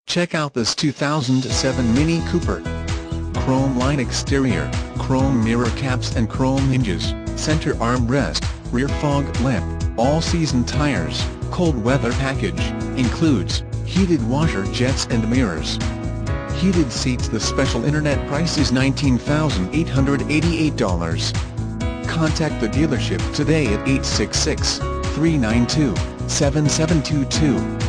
Check out this 2007 Mini Cooper. Chrome line exterior, chrome mirror caps and chrome hinges, center armrest, rear fog lamp, all-season tires, cold weather package, includes heated washer jets and mirrors. Heated seats. The special internet price is $19,888. Contact the dealership today at 866-392-7722.